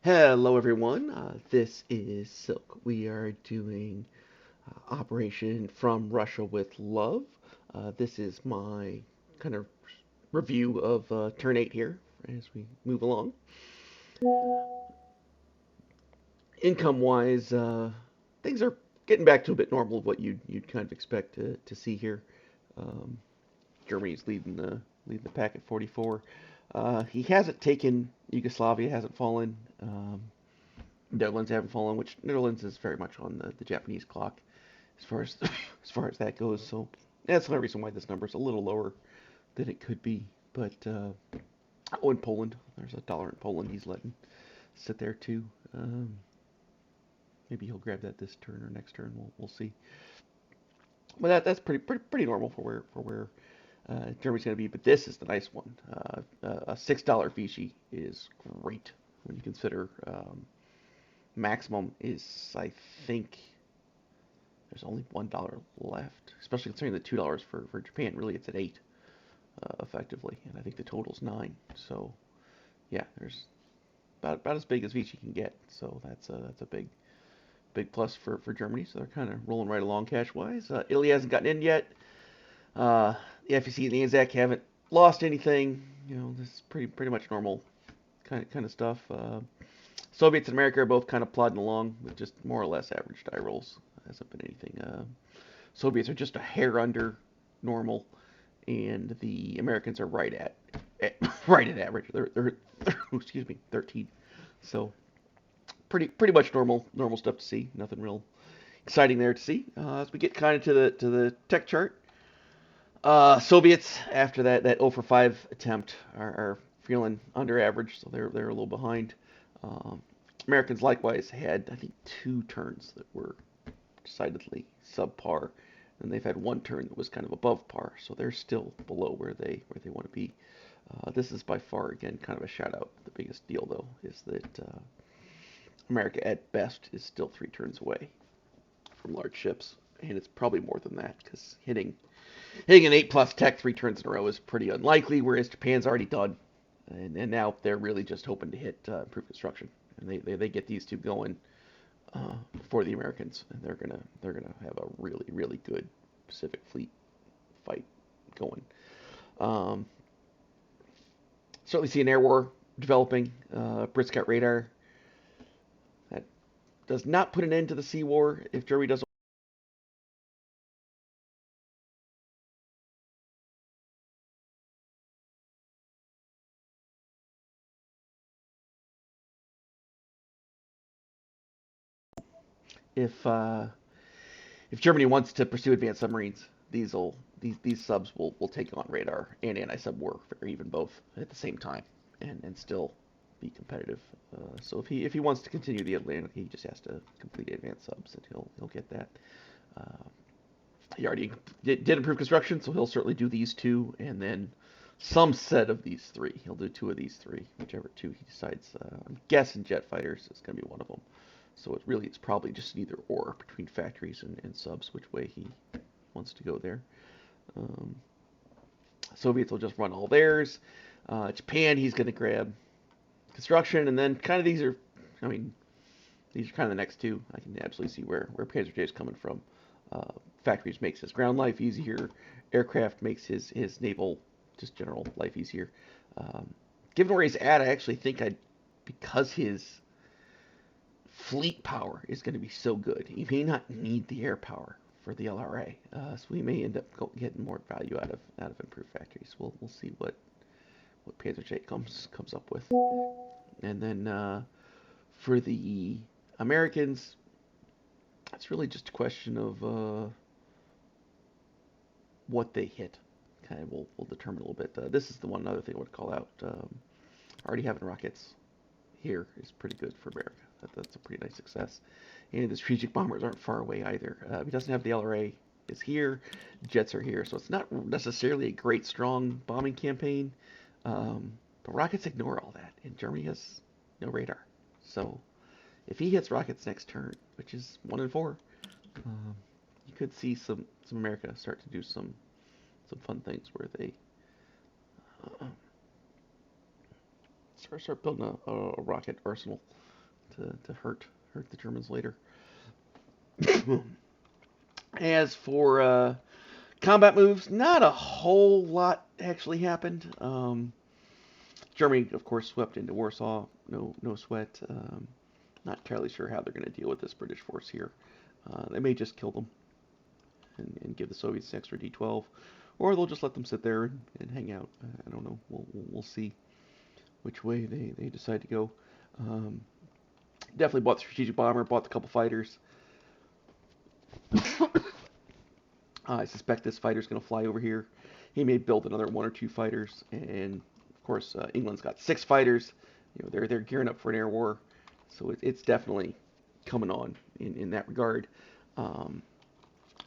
Hello, everyone. This is Silk. We are doing Operation From Russia with Love. This is my kind of review of Turn 8 here as we move along. Income wise, things are getting back to a bit normal of what you'd kind of expect to see here. Um, Germany's leading the pack at 44. He hasn't taken Yugoslavia, hasn't fallen. Netherlands haven't fallen, which Netherlands is very much on the Japanese clock as far as as far as that goes. So that's the only reason why this number is a little lower than it could be. But in Poland, there's a dollar in Poland he's letting sit there too. Um, Maybe he'll grab that this turn or next turn. We'll see. But that's pretty normal for where Germany's going to be. But this is the nice one. A $6 Vichy is great when you consider maximum is I think there's only $1 left, especially considering the $2 for Japan. Really, it's at 8 effectively, and I think the total's 9. So yeah, there's about as big as Vichy can get. So that's a big plus for Germany. So they're kind of rolling right along cash wise. Italy hasn't gotten in yet. The FEC and the Anzac haven't lost anything. This is pretty much normal kind of stuff. Soviets and America are both kind of plodding along with just more or less average die rolls. Hasn't been anything. Soviets are just a hair under normal, and the Americans are at right at average. They're excuse me 13. So pretty much normal stuff to see. Nothing real exciting there to see. As we get kind of to the tech chart, Soviets after that 0 for 5 attempt are feeling under average, so they're a little behind. Um, Americans likewise had I think 2 turns that were decidedly subpar, and they've had 1 turn that was kind of above par, so they're still below where they want to be. This is by far again kind of a shout out. The biggest deal though is that America at best is still 3 turns away from large ships, and it's probably more than that because hitting an 8+ tech 3 turns in a row is pretty unlikely. Whereas Japan's already done, and now they're really just hoping to hit improved construction, and they get these two going for the Americans, and they're gonna have a really good Pacific Fleet fight going. Um, Certainly see an air war developing. Brits got radar. That does not put an end to the sea war if Germany doesn't. If if Germany wants to pursue advanced submarines, these subs will take on radar and anti-sub warfare, even both at the same time, and still be competitive. So if he wants to continue the Atlantic, he just has to complete advanced subs, and he'll get that. Uh, he already did improve construction, so he'll certainly do these two, and then some set of these three. He'll do 2 of these 3, whichever 2 he decides. I'm guessing jet fighters is going to be one of them. So it's probably just an either or between factories and subs, which way he wants to go there. Um, Soviets will just run all theirs. Japan, he's going to grab construction, and then kind of I mean, these are kind of the next two. I can absolutely see where Panzer J is coming from. Uh, Factories makes his ground life easier. Aircraft makes his naval, just general life easier. Um, Given where he's at, I actually think because his fleet power is going to be so good, he may not need the air power for the LRA. So we may end up getting more value out of improved factories. We'll see what Panzer J comes up with. And then for the Americans, it's really just a question of what they hit. Kind of will determine a little bit. This is the one other thing I would call out. Already having rockets here is pretty good for America. That's a pretty nice success. And the strategic bombers aren't far away either. He doesn't have the LRA. Is here, jets are here, so it's not necessarily a great strong bombing campaign. But rockets ignore all that, and Germany has no radar. So if he hits rockets next turn, which is 1 in 4, um, you could see some America start to do some fun things where they uh, start building a rocket arsenal to hurt the Germans later. As for combat moves, not a whole lot actually happened. Germany, of course, swept into Warsaw. No sweat. Not entirely sure how they're going to deal with this British force here. They may just kill them and give the Soviets an extra D12, or they'll just let them sit there and hang out. I don't know. We'll see which way they decide to go. Definitely bought the strategic bomber, bought the couple fighters. I suspect this fighter's going to fly over here. He may build another one or two fighters, and of course England's got 6 fighters. They're gearing up for an air war, so it's definitely coming on in that regard.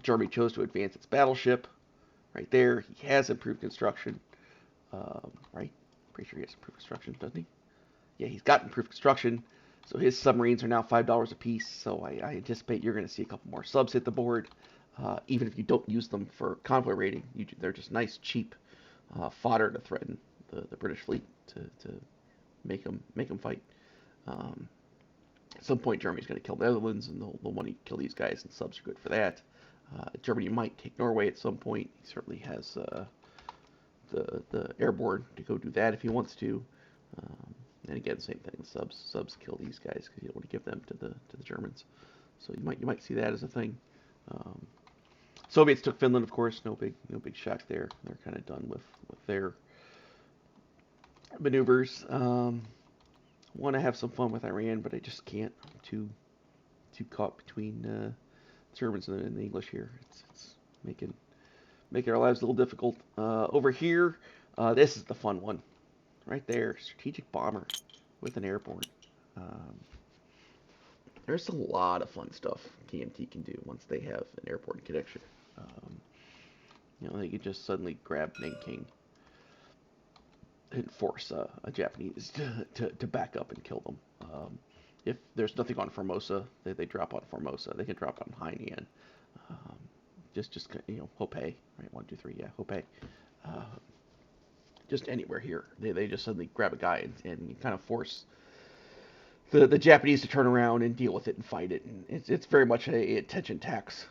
Germany chose to advance its battleship right there. He has improved construction, right? Pretty sure he has improved construction, doesn't he? Yeah, he's got improved construction. So his submarines are now $5 a piece. So I anticipate you're going to see a couple more subs hit the board. Even if you don't use them for convoy raiding, they're just nice, cheap fodder to threaten the British fleet to make them fight. At some point, Germany's going to kill the Netherlands, and they'll want to kill these guys, and subs are good for that. Germany might take Norway at some point. He certainly has the airborne to go do that if he wants to. And again, same thing. Subs kill these guys because you don't want to give them to the Germans. So you might see that as a thing. Soviets took Finland, of course. No big shock there. They're kind of done with their maneuvers. Want to have some fun with Iran, but I just can't. I'm too caught between Germans and the English here. It's making our lives a little difficult. Over here, this is the fun one. Right there, strategic bomber with an airborne. There's a lot of fun stuff KMT can do once they have an airborne connection. They could just suddenly grab Nanking and force a Japanese to back up and kill them. If there's nothing on Formosa, they drop on Formosa. They can drop on Hainan. Just Hope, right? 1, 2, 3, yeah, Hope. Just anywhere here, they just suddenly grab a guy and kind of force the Japanese to turn around and deal with it and fight it. And it's very much a attention tax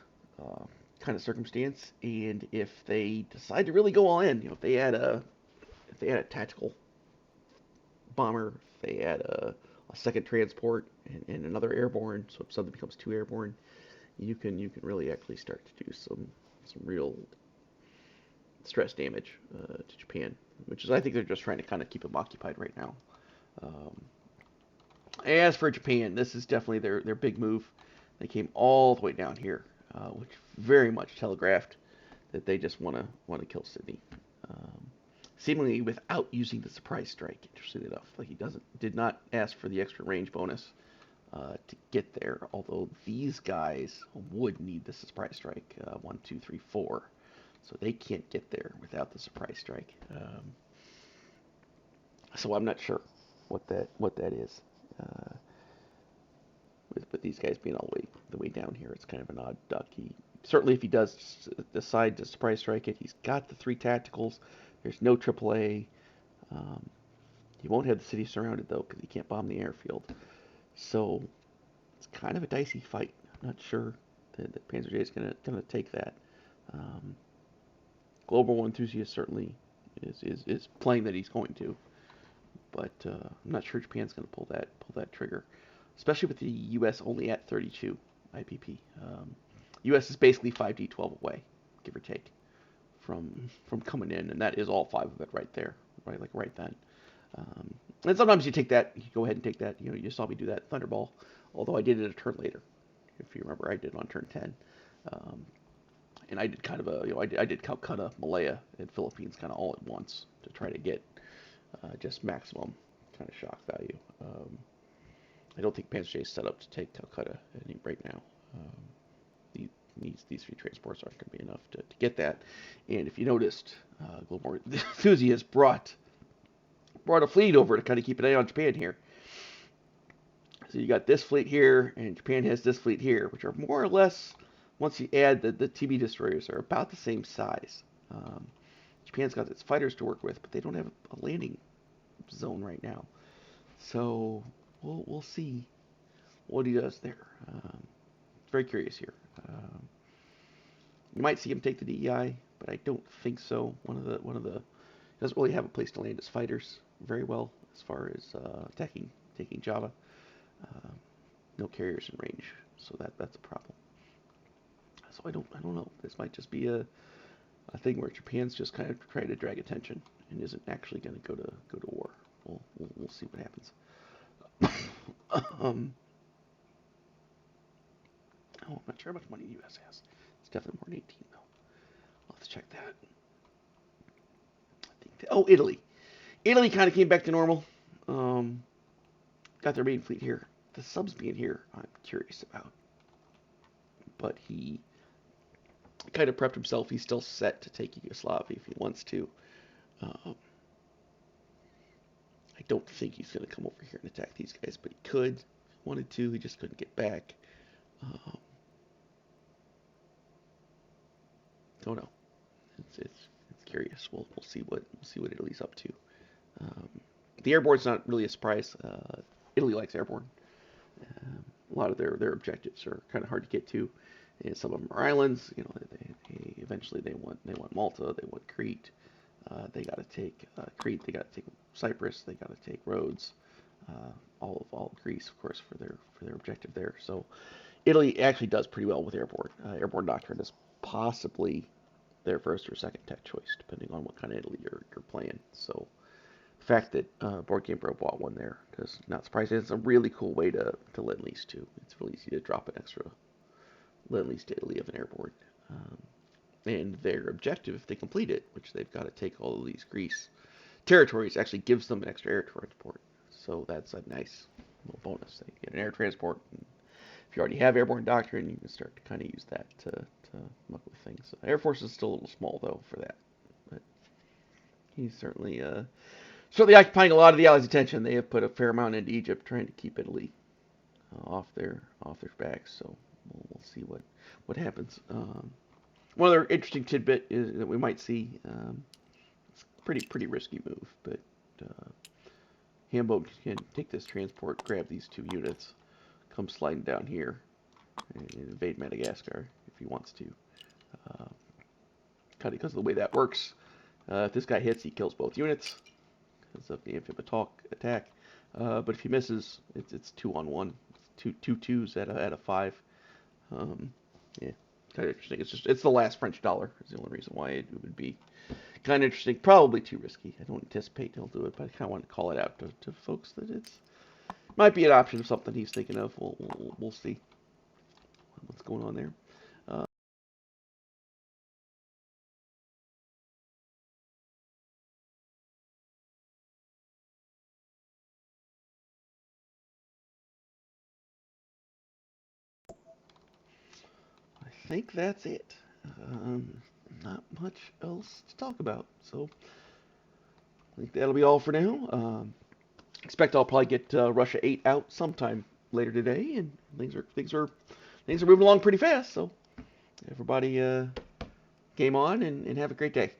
kind of circumstance. And if they decide to really go all in, if they had a tactical bomber, if they had a second transport and another airborne, so if something becomes 2 airborne, you can really actually start to do some real stress damage to Japan, which is, I think they're just trying to kind of keep them occupied right now. As for Japan, this is definitely their big move. They came all the way down here, which very much telegraphed that they just want to kill Sydney, seemingly without using the surprise strike. Interestingly enough, like he did not ask for the extra range bonus to get there. Although these guys would need the surprise strike. 1, 2, 3, 4. So they can't get there without the surprise strike. So I'm not sure what that is. With these guys being all the way down here, it's kind of an odd duck. Certainly, if he does decide to surprise strike it, he's got the 3 tacticals. There's no AAA. He won't have the city surrounded though, because he can't bomb the airfield. So it's kind of a dicey fight. I'm not sure that Panzer J is gonna take that. Global War Enthusiast certainly is playing that he's going to, but I'm not sure Japan's going to pull that trigger, especially with the U.S. only at 32 IPP. U.S. is basically 5D12 away, give or take, from coming in, and that is all 5 of it right there, right, like right then. And sometimes you go ahead and take that. You saw me do that Thunderball, although I did it a turn later. If you remember, I did it on turn 10. And I did kind of I did Calcutta, Malaya, and Philippines kind of all at once to try to get just maximum kind of shock value. I don't think Panzer J is set up to take Calcutta right now. These 3 transports aren't going to be enough to get that. And if you noticed, Global Enthusiast brought a fleet over to kind of keep an eye on Japan here. So you got this fleet here, and Japan has this fleet here, which are more or less, once you add the TB destroyers, are about the same size. Japan's got its fighters to work with, but they don't have a landing zone right now. So we'll see what he does there. Very curious here. You might see him take the DEI, but I don't think so. One of the he doesn't really have a place to land his fighters very well as far as taking Java. Um, no carriers in range, so that's a problem. So I don't know. This might just be a thing where Japan's just kind of trying to drag attention and isn't actually going to go to war. We'll see what happens. um, oh, I'm not sure how much money the U.S. has. It's definitely more than 18 though. Let's check that. Oh, Italy. Italy kind of came back to normal. Um, got their main fleet here. The subs being here, I'm curious about. But he kind of prepped himself. He's still set to take Yugoslavia if he wants to. Um, I don't think he's going to come over here and attack these guys, but he could. If he wanted to, he just couldn't get back. Um, don't know. It's curious. We'll see what Italy's up to. Um, the airborne's not really a surprise. Italy likes airborne. A lot of their objectives are kind of hard to get to. And some of them are islands. You know, eventually they want Malta. They want Crete. They got to take Crete. They got to take Cyprus. They got to take Rhodes. All of Greece, of course, for their objective there. So Italy actually does pretty well with airborne. Airborne doctrine is possibly their first or second tech choice, depending on what kind of Italy you're playing. So the fact that Board Game Pro bought one there does not surprise me. It's a really cool way to lend lease too. It's really easy to drop an extra lend lease to Italy of an airborne. Um, and their objective, if they complete it, which they've got to take all of these Greece territories, actually gives them an extra air transport. So that's a nice little bonus. They get an air transport. And if you already have airborne doctrine, you can start to kind of use that to muck with things. Air Force is still a little small though for that, but he's certainly occupying a lot of the Allies' attention. They have put a fair amount into Egypt, trying to keep Italy off their backs. So we'll see what happens. One other interesting tidbit is that we might see. It's a pretty risky move, but Hambo can take this transport, grab these 2 units, come sliding down here, and invade Madagascar if he wants to. Uh, kind of because of the way that works. If this guy hits, he kills both units because of the amphib attack. But if he misses, it's 2-on-1. It's two twos at a 5. Yeah, kind of interesting. It's the last French dollar. Is the only reason why it would be kind of interesting. Probably too risky. I don't anticipate he'll do it, but I kind of want to call it out to folks that it's might be an option of something he's thinking of. We'll see what's going on there. Uh, I think that's it. Not much else to talk about. So I think that'll be all for now. Expect I'll probably get Russia 8 out sometime later today, and things are moving along pretty fast. So everybody, game on and have a great day.